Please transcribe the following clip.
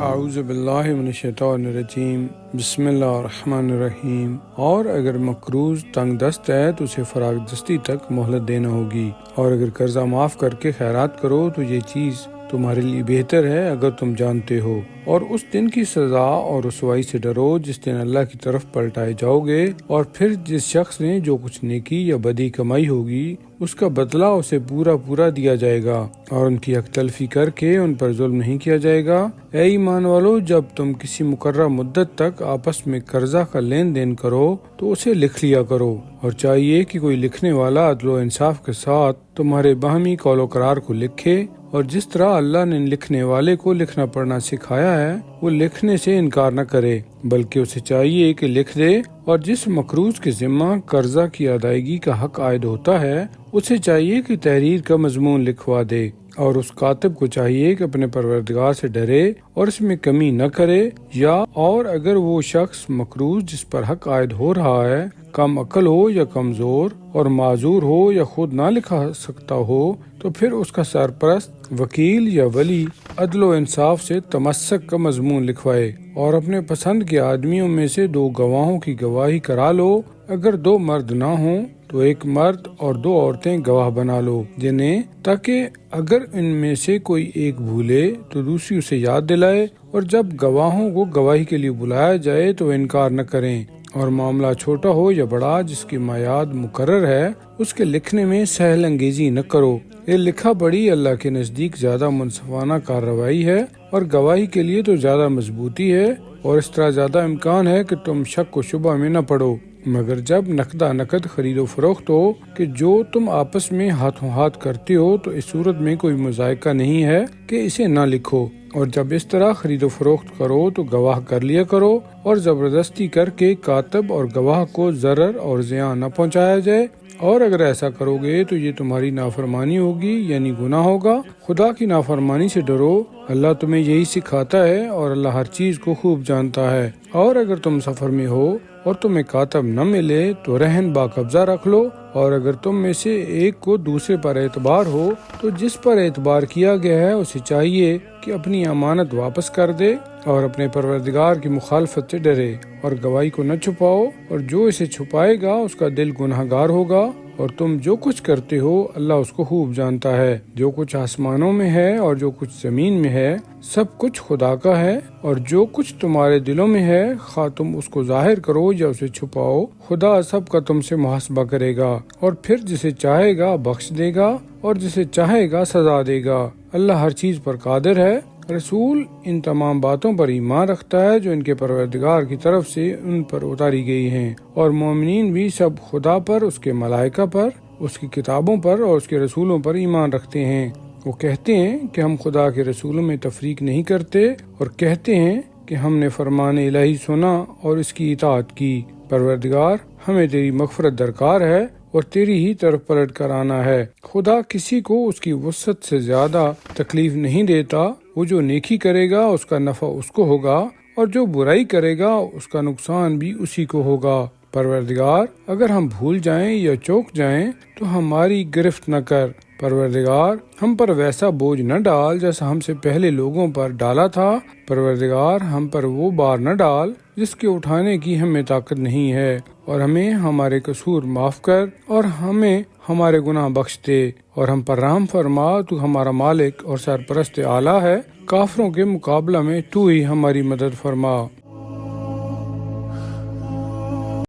اعوذ باللہ من الشیطان الرجیم، بسم اللہ الرحمن الرحیم۔ اور اگر مقروض تنگ دست ہے تو اسے فراغ دستی تک مہلت دینا ہوگی، اور اگر قرضہ معاف کر کے خیرات کرو تو یہ چیز تمہارے لیے بہتر ہے اگر تم جانتے ہو۔ اور اس دن کی سزا اور رسوائی سے ڈرو جس دن اللہ کی طرف پلٹائے جاؤ گے، اور پھر جس شخص نے جو کچھ نیکی یا بدی کمائی ہوگی اس کا بدلہ اسے پورا دیا جائے گا، اور ان کی حق تلفی کر کے ان پر ظلم نہیں کیا جائے گا۔ اے ایمان والو، جب تم کسی مقررہ مدت تک آپس میں قرضہ کا لین دین کرو تو اسے لکھ لیا کرو، اور چاہیے کہ کوئی لکھنے والا عدل و انصاف کے ساتھ تمہارے باہمی قول و قرار کو لکھے، اور جس طرح اللہ نے لکھنے والے کو لکھنا پڑھنا سکھایا ہے وہ لکھنے سے انکار نہ کرے، بلکہ اسے چاہیے کہ لکھ دے۔ اور جس مقروض کے ذمہ قرضہ کی ادائیگی کا حق عائد ہوتا ہے اسے چاہیے کہ تحریر کا مضمون لکھوا دے، اور اس کاتب کو چاہیے کہ اپنے پروردگار سے ڈرے اور اس میں کمی نہ کرے، اور اگر وہ شخص مقروض جس پر حق عائد ہو رہا ہے کم عقل ہو یا کمزور اور معذور ہو یا خود نہ لکھا سکتا ہو تو پھر اس کا سرپرست، وکیل یا ولی عدل و انصاف سے تمسک کا مضمون لکھوائے، اور اپنے پسند کے آدمیوں میں سے 2 گواہوں کی گواہی کرا لو۔ اگر 2 مرد نہ ہوں تو 1 مرد اور 2 عورتیں گواہ بنا لو جنہیں، تاکہ اگر ان میں سے کوئی ایک بھولے تو دوسری اسے یاد دلائے، اور جب گواہوں کو گواہی کے لیے بلایا جائے تو انکار نہ کریں، اور معاملہ چھوٹا ہو یا بڑا جس کی میعاد مقرر ہے اس کے لکھنے میں سہل انگیزی نہ کرو۔ یہ لکھا پڑھی اللہ کے نزدیک زیادہ منصفانہ کارروائی ہے، اور گواہی کے لیے تو زیادہ مضبوطی ہے، اور اس طرح زیادہ امکان ہے کہ تم شک و شبہ میں نہ پڑو، مگر جب نقدہ نقد خرید و فروخت ہو کہ جو تم آپس میں ہاتھوں ہاتھ کرتے ہو تو اس صورت میں کوئی مذائقہ نہیں ہے کہ اسے نہ لکھو، اور جب اس طرح خرید و فروخت کرو تو گواہ کر لیا کرو، اور زبردستی کر کے کاتب اور گواہ کو ضرر اور زیاں نہ پہنچایا جائے، اور اگر ایسا کرو گے تو یہ تمہاری نافرمانی ہوگی، یعنی گناہ ہوگا۔ خدا کی نافرمانی سے ڈرو، اللہ تمہیں یہی سکھاتا ہے، اور اللہ ہر چیز کو خوب جانتا ہے۔ اور اگر تم سفر میں ہو اور تمہیں کاتب نہ ملے تو رہن باقبضہ رکھ لو، اور اگر تم میں سے ایک کو دوسرے پر اعتبار ہو تو جس پر اعتبار کیا گیا ہے اسے چاہیے کہ اپنی امانت واپس کر دے، اور اپنے پروردگار کی مخالفت سے ڈرے، اور گواہی کو نہ چھپاؤ، اور جو اسے چھپائے گا اس کا دل گنہگار ہوگا، اور تم جو کچھ کرتے ہو اللہ اس کو خوب جانتا ہے۔ جو کچھ آسمانوں میں ہے اور جو کچھ زمین میں ہے سب کچھ خدا کا ہے، اور جو کچھ تمہارے دلوں میں ہے خواہ تم اس کو ظاہر کرو یا اسے چھپاؤ، خدا سب کا تم سے محاسبہ کرے گا، اور پھر جسے چاہے گا بخش دے گا اور جسے چاہے گا سزا دے گا۔ اللہ ہر چیز پر قادر ہے۔ رسول ان تمام باتوں پر ایمان رکھتا ہے جو ان کے پروردگار کی طرف سے ان پر اتاری گئی ہیں، اور مومنین بھی سب خدا پر، اس کے ملائکہ پر، اس کی کتابوں پر اور اس کے رسولوں پر ایمان رکھتے ہیں۔ وہ کہتے ہیں کہ ہم خدا کے رسولوں میں تفریق نہیں کرتے، اور کہتے ہیں کہ ہم نے فرمان الہی سنا اور اس کی اطاعت کی۔ پروردگار، ہمیں تیری مغفرت درکار ہے اور تیری ہی طرف پلٹ کر آنا ہے۔ خدا کسی کو اس کی وسعت سے زیادہ تکلیف نہیں دیتا۔ وہ جو نیکی کرے گا اس کا نفع اس کو ہوگا، اور جو برائی کرے گا اس کا نقصان بھی اسی کو ہوگا۔ پروردگار، اگر ہم بھول جائیں یا چوک جائیں تو ہماری گرفت نہ کر۔ پروردگار، ہم پر ویسا بوجھ نہ ڈال جیسا ہم سے پہلے لوگوں پر ڈالا تھا۔ پروردگار، ہم پر وہ بار نہ ڈال جس کے اٹھانے کی ہمیں طاقت نہیں ہے، اور ہمیں ہمارے قصور معاف کر اور ہمیں ہمارے گناہ بخش دے، اور ہم پر رحم فرما۔ تو ہمارا مالک اور سرپرست اعلیٰ ہے، کافروں کے مقابلہ میں تو ہی ہماری مدد فرما۔